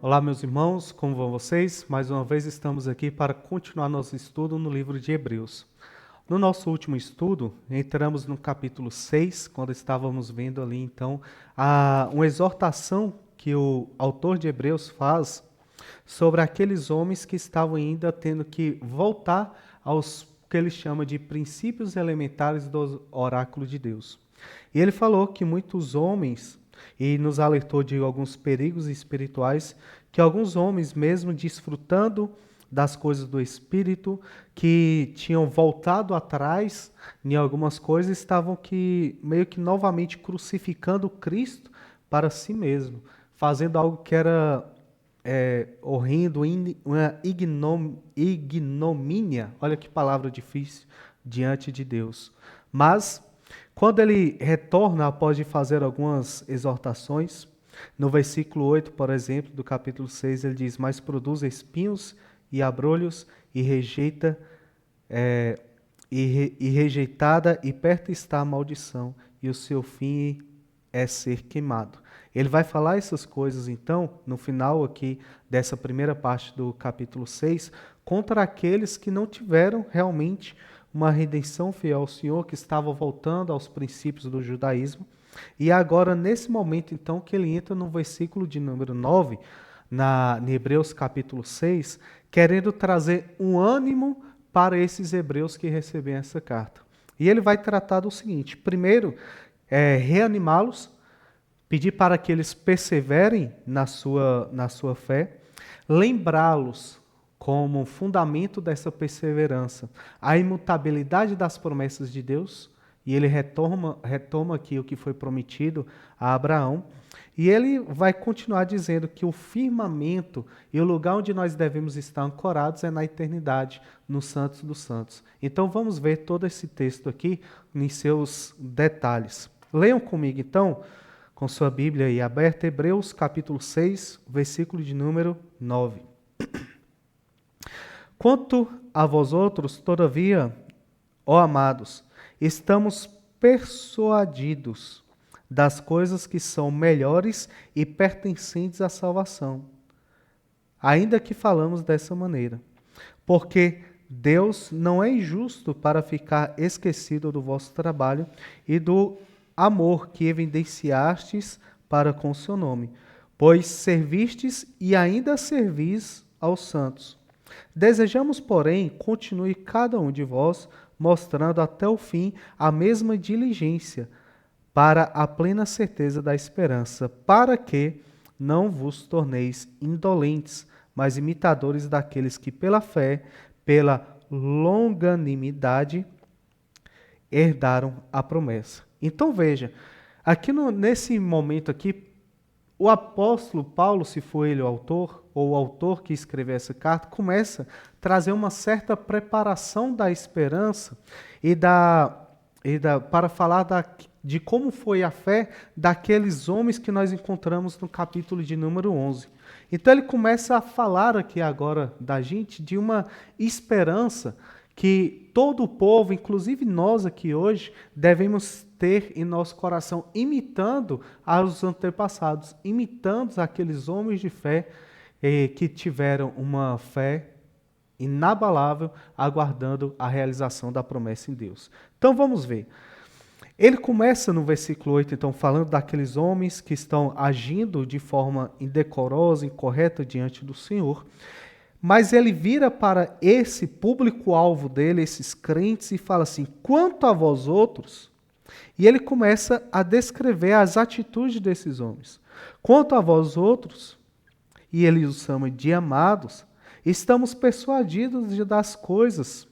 Olá, meus irmãos, como vão vocês? Mais uma vez estamos aqui para continuar nosso estudo no livro de Hebreus. No nosso último estudo, entramos no capítulo 6, quando estávamos vendo ali, então, uma exortação que o autor de Hebreus faz sobre aqueles homens que estavam ainda tendo que voltar aos que ele chama de princípios elementares do oráculo de Deus. E ele falou que muitos homens, e nos alertou de alguns perigos espirituais, que alguns homens, mesmo desfrutando das coisas do Espírito, que tinham voltado atrás em algumas coisas, estavam meio que novamente crucificando Cristo para si mesmo, fazendo algo que era horrendo, uma ignomínia, olha que palavra difícil, diante de Deus. Mas, quando ele retorna após de fazer algumas exortações, no versículo 8, por exemplo, do capítulo 6, ele diz: mas produz espinhos e abrolhos e rejeitada, e perto está a maldição, e o seu fim é ser queimado. Ele vai falar essas coisas, então, no final aqui dessa primeira parte do capítulo 6, contra aqueles que não tiveram realmente uma redenção fiel ao Senhor, que estavam voltando aos princípios do judaísmo. E agora, nesse momento, então, que ele entra no versículo de número 9, em Hebreus capítulo 6, querendo trazer um ânimo para esses hebreus que recebem essa carta. E ele vai tratar do seguinte: primeiro, reanimá-los, pedir para que eles perseverem na sua fé, lembrá-los como fundamento dessa perseverança a imutabilidade das promessas de Deus, e ele retoma aqui o que foi prometido a Abraão, e ele vai continuar dizendo que o firmamento e o lugar onde nós devemos estar ancorados é na eternidade, no Santos dos Santos. Então vamos ver todo esse texto aqui em seus detalhes. Leiam comigo então, com sua Bíblia aí aberta, Hebreus capítulo 6, versículo de número 9. Quanto a vós outros, todavia, ó amados, estamos persuadidos das coisas que são melhores e pertencentes à salvação, ainda que falamos dessa maneira. Porque Deus não é injusto para ficar esquecido do vosso trabalho e do amor que evidenciastes para com o seu nome, pois servistes e ainda servis aos santos. Desejamos, porém, continue cada um de vós mostrando até o fim a mesma diligência para a plena certeza da esperança, para que não vos torneis indolentes, mas imitadores daqueles que pela fé, pela longanimidade, herdaram a promessa. Então veja, aqui nesse momento aqui, o apóstolo Paulo, se foi ele o autor, ou o autor que escreveu essa carta, começa a trazer uma certa preparação da esperança para falar de como foi a fé daqueles homens que nós encontramos no capítulo de número 11. Então ele começa a falar aqui agora da gente de uma esperança que todo o povo, inclusive nós aqui hoje, devemos ter em nosso coração, imitando aos antepassados, imitando aqueles homens de fé que tiveram uma fé inabalável, aguardando a realização da promessa em Deus. Então vamos ver. Ele começa no versículo 8, então, falando daqueles homens que estão agindo de forma indecorosa, incorreta diante do Senhor. Mas ele vira para esse público-alvo dele, esses crentes, e fala assim: quanto a vós outros, e ele começa a descrever as atitudes desses homens. Quanto a vós outros, e ele os chama de amados, estamos persuadidos das coisas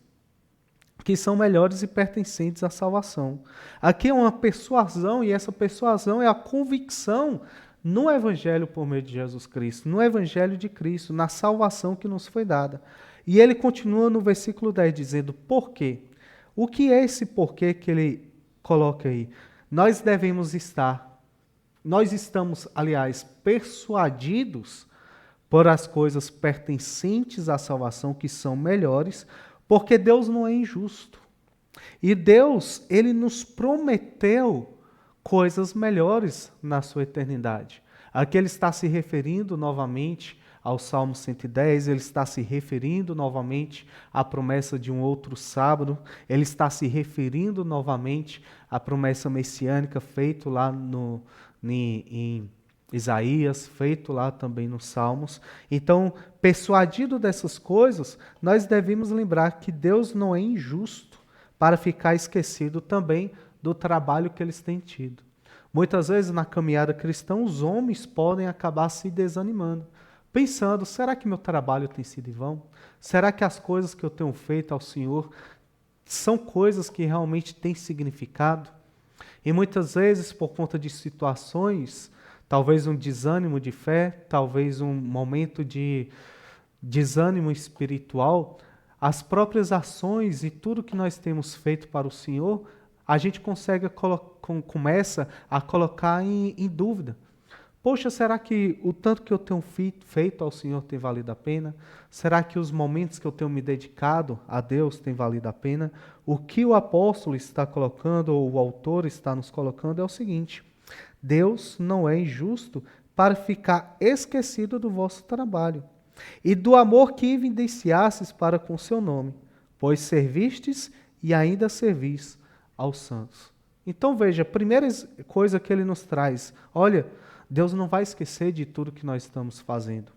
que são melhores e pertencentes à salvação. Aqui é uma persuasão, e essa persuasão é a convicção no Evangelho por meio de Jesus Cristo, no Evangelho de Cristo, na salvação que nos foi dada. E ele continua no versículo 10 dizendo: por quê? O que é esse porquê que ele coloca aí? Nós estamos, aliás, persuadidos por as coisas pertencentes à salvação que são melhores, porque Deus não é injusto. E Deus, ele nos prometeu coisas melhores na sua eternidade. Aqui ele está se referindo novamente ao Salmo 110, ele está se referindo novamente à promessa de um outro sábado, ele está se referindo novamente à promessa messiânica feita lá em Isaías, feito lá também nos Salmos. Então, persuadido dessas coisas, nós devemos lembrar que Deus não é injusto para ficar esquecido também do trabalho que eles têm tido. Muitas vezes na caminhada cristã, os homens podem acabar se desanimando, pensando, será que meu trabalho tem sido em vão? Será que as coisas que eu tenho feito ao Senhor são coisas que realmente têm significado? E muitas vezes, por conta de situações, talvez um desânimo de fé, talvez um momento de desânimo espiritual, as próprias ações e tudo que nós temos feito para o Senhor, a gente começa a colocar em dúvida. Poxa, será que o tanto que eu tenho feito ao Senhor tem valido a pena? Será que os momentos que eu tenho me dedicado a Deus tem valido a pena? O que o apóstolo está colocando, ou o autor está nos colocando, é o seguinte: Deus não é injusto para ficar esquecido do vosso trabalho e do amor que evidenciastes para com seu nome, pois servistes e ainda servis aos santos. Então veja, a primeira coisa que ele nos traz, olha, Deus não vai esquecer de tudo que nós estamos fazendo.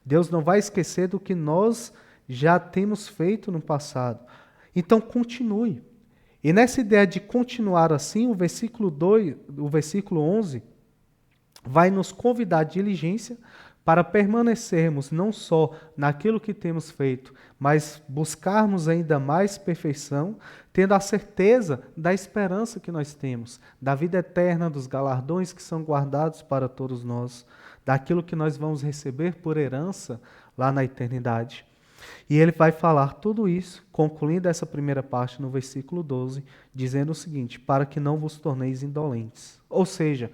Deus não vai esquecer do que nós já temos feito no passado. Então continue. E nessa ideia de continuar assim, o versículo 11, vai nos convidar à diligência para permanecermos não só naquilo que temos feito, mas buscarmos ainda mais perfeição, tendo a certeza da esperança que nós temos, da vida eterna, dos galardões que são guardados para todos nós, daquilo que nós vamos receber por herança lá na eternidade. E ele vai falar tudo isso, concluindo essa primeira parte no versículo 12, dizendo o seguinte: para que não vos torneis indolentes. Ou seja,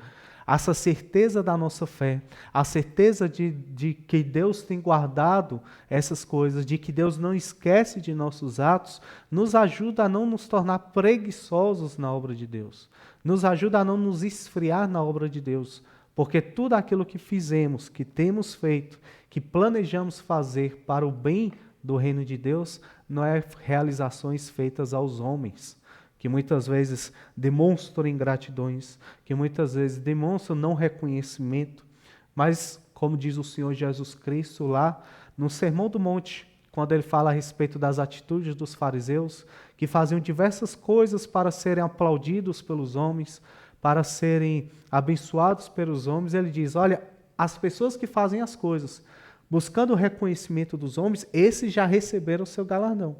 essa certeza da nossa fé, a certeza de que Deus tem guardado essas coisas, de que Deus não esquece de nossos atos, nos ajuda a não nos tornar preguiçosos na obra de Deus. Nos ajuda a não nos esfriar na obra de Deus. Porque tudo aquilo que fizemos, que temos feito, que planejamos fazer para o bem do reino de Deus, não é realizações feitas aos homens, que muitas vezes demonstram ingratidões, que muitas vezes demonstram não reconhecimento, mas, como diz o Senhor Jesus Cristo lá no Sermão do Monte, quando ele fala a respeito das atitudes dos fariseus, que faziam diversas coisas para serem aplaudidos pelos homens, para serem abençoados pelos homens, ele diz, olha, as pessoas que fazem as coisas buscando o reconhecimento dos homens, esses já receberam o seu galardão.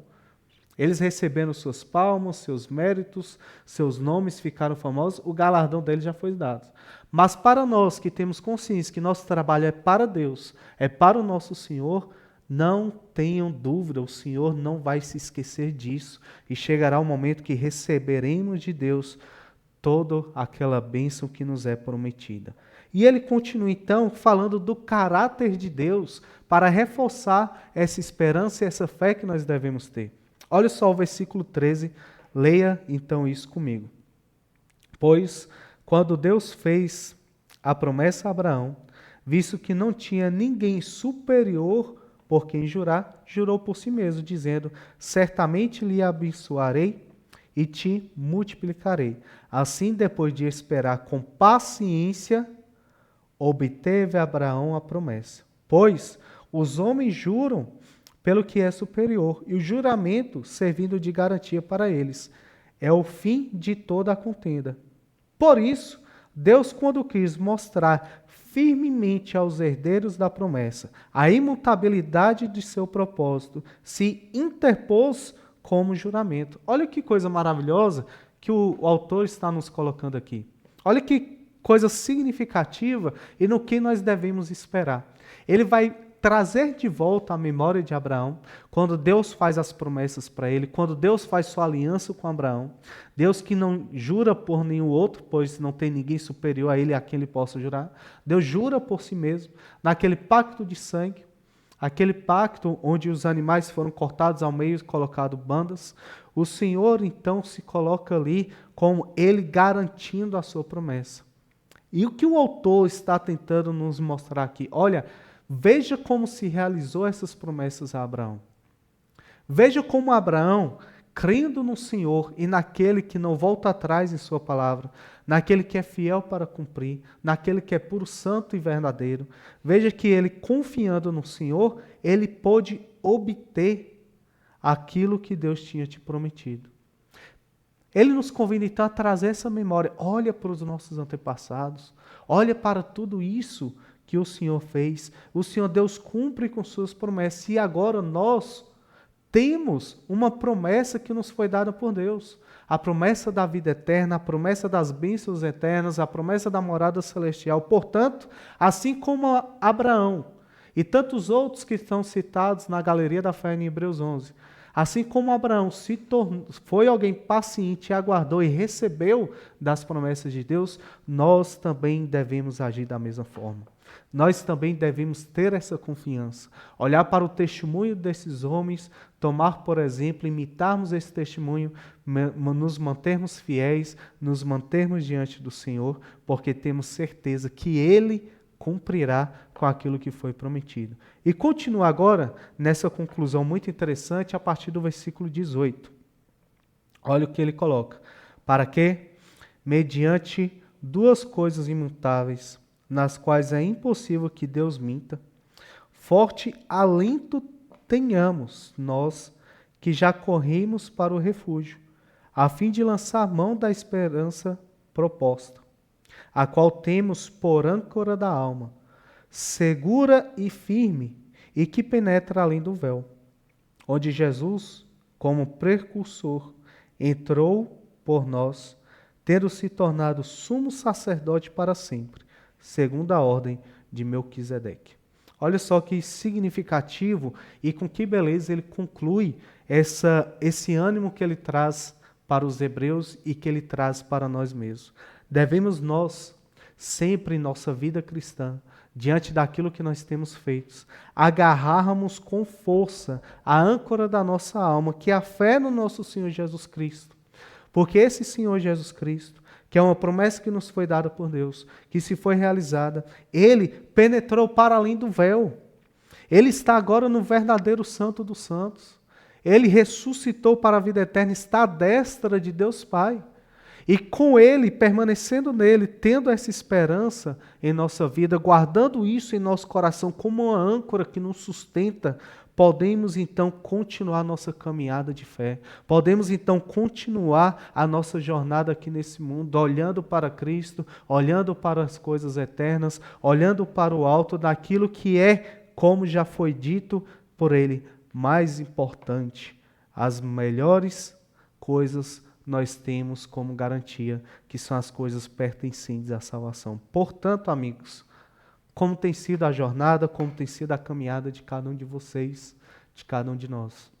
Eles receberam suas palmas, seus méritos, seus nomes ficaram famosos, o galardão deles já foi dado. Mas para nós que temos consciência que nosso trabalho é para Deus, é para o nosso Senhor, não tenham dúvida, o Senhor não vai se esquecer disso. E chegará o momento que receberemos de Deus toda aquela bênção que nos é prometida. E ele continua então falando do caráter de Deus para reforçar essa esperança e essa fé que nós devemos ter. Olha só o versículo 13, leia então isso comigo. Pois, quando Deus fez a promessa a Abraão, visto que não tinha ninguém superior por quem jurar, jurou por si mesmo, dizendo, certamente lhe abençoarei e te multiplicarei. Assim, depois de esperar com paciência, obteve Abraão a promessa. Pois os homens juram pelo que é superior, e o juramento servindo de garantia para eles. É o fim de toda a contenda. Por isso, Deus, quando quis mostrar firmemente aos herdeiros da promessa a imutabilidade de seu propósito, se interpôs como juramento. Olha que coisa maravilhosa que o autor está nos colocando aqui. Olha que coisa significativa e no que nós devemos esperar. Ele vai trazer de volta a memória de Abraão, quando Deus faz as promessas para ele, quando Deus faz sua aliança com Abraão, Deus que não jura por nenhum outro, pois não tem ninguém superior a ele a quem ele possa jurar, Deus jura por si mesmo, naquele pacto de sangue, aquele pacto onde os animais foram cortados ao meio e colocado bandas, o Senhor então se coloca ali como ele garantindo a sua promessa. E o que o autor está tentando nos mostrar aqui? Olha, veja como se realizou essas promessas a Abraão. Veja como Abraão, crendo no Senhor e naquele que não volta atrás em sua palavra, naquele que é fiel para cumprir, naquele que é puro, santo e verdadeiro, veja que ele, confiando no Senhor, ele pôde obter aquilo que Deus tinha te prometido. Ele nos convida então a trazer essa memória. Olha para os nossos antepassados. Olha para tudo isso que o Senhor fez. O Senhor Deus cumpre com suas promessas. E agora nós temos uma promessa que nos foi dada por Deus. A promessa da vida eterna, a promessa das bênçãos eternas, a promessa da morada celestial. Portanto, assim como Abraão e tantos outros que estão citados na galeria da fé em Hebreus 11, assim como Abraão foi alguém paciente, aguardou e recebeu das promessas de Deus, nós também devemos agir da mesma forma. Nós também devemos ter essa confiança, olhar para o testemunho desses homens, tomar, por exemplo, imitarmos esse testemunho, nos mantermos fiéis, nos mantermos diante do Senhor, porque temos certeza que Ele cumprirá com aquilo que foi prometido. E continua agora nessa conclusão muito interessante a partir do versículo 18. Olha o que ele coloca. Para que, mediante duas coisas imutáveis, nas quais é impossível que Deus minta, forte alento tenhamos nós que já corrimos para o refúgio, a fim de lançar mão da esperança proposta, a qual temos por âncora da alma, segura e firme, e que penetra além do véu, onde Jesus, como precursor, entrou por nós, tendo se tornado sumo sacerdote para sempre, segundo a ordem de Melquisedeque. Olha só que significativo e com que beleza ele conclui esse ânimo que ele traz para os hebreus e que ele traz para nós mesmos. Devemos nós, sempre em nossa vida cristã, diante daquilo que nós temos feito, agarrarmos com força a âncora da nossa alma, que é a fé no nosso Senhor Jesus Cristo. Porque esse Senhor Jesus Cristo, que é uma promessa que nos foi dada por Deus, que se foi realizada, Ele penetrou para além do véu. Ele está agora no verdadeiro Santo dos Santos. Ele ressuscitou para a vida eterna, está à destra de Deus Pai. E com Ele, permanecendo nele, tendo essa esperança em nossa vida, guardando isso em nosso coração como uma âncora que nos sustenta, podemos então continuar nossa caminhada de fé. Podemos então continuar a nossa jornada aqui nesse mundo, olhando para Cristo, olhando para as coisas eternas, olhando para o alto daquilo que é, como já foi dito por Ele, mais importante. As melhores coisas nós temos como garantia, que são as coisas pertencentes à salvação. Portanto, amigos, como tem sido a jornada, como tem sido a caminhada de cada um de vocês, de cada um de nós.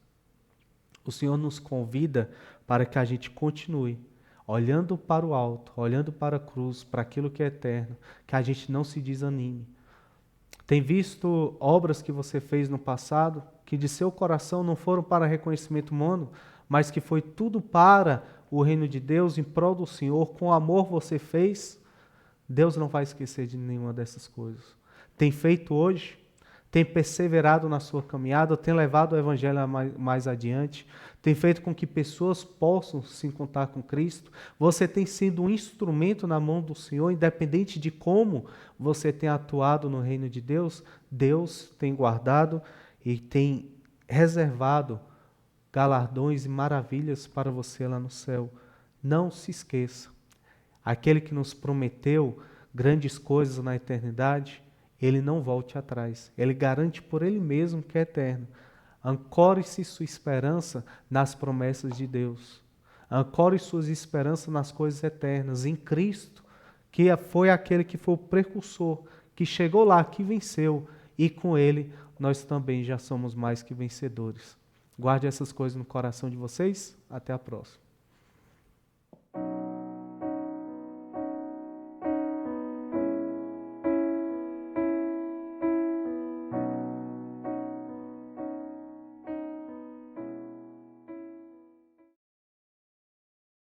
O Senhor nos convida para que a gente continue olhando para o alto, olhando para a cruz, para aquilo que é eterno, que a gente não se desanime. Tem visto obras que você fez no passado, que de seu coração não foram para reconhecimento humano, mas que foi tudo para o reino de Deus, em prol do Senhor, com amor você fez? Deus não vai esquecer de nenhuma dessas coisas. Tem feito hoje? Tem perseverado na sua caminhada? Tem levado o Evangelho mais adiante? Tem feito com que pessoas possam se encontrar com Cristo? Você tem sido um instrumento na mão do Senhor, independente de como você tem atuado no reino de Deus? Deus tem guardado e tem reservado galardões e maravilhas para você lá no céu. Não se esqueça. Aquele que nos prometeu grandes coisas na eternidade, ele não volte atrás. Ele garante por ele mesmo que é eterno. Ancore-se sua esperança nas promessas de Deus. Ancore suas esperanças nas coisas eternas, em Cristo, que foi aquele que foi o precursor, que chegou lá, que venceu, e com ele nós também já somos mais que vencedores. Guarde essas coisas no coração de vocês. Até a próxima.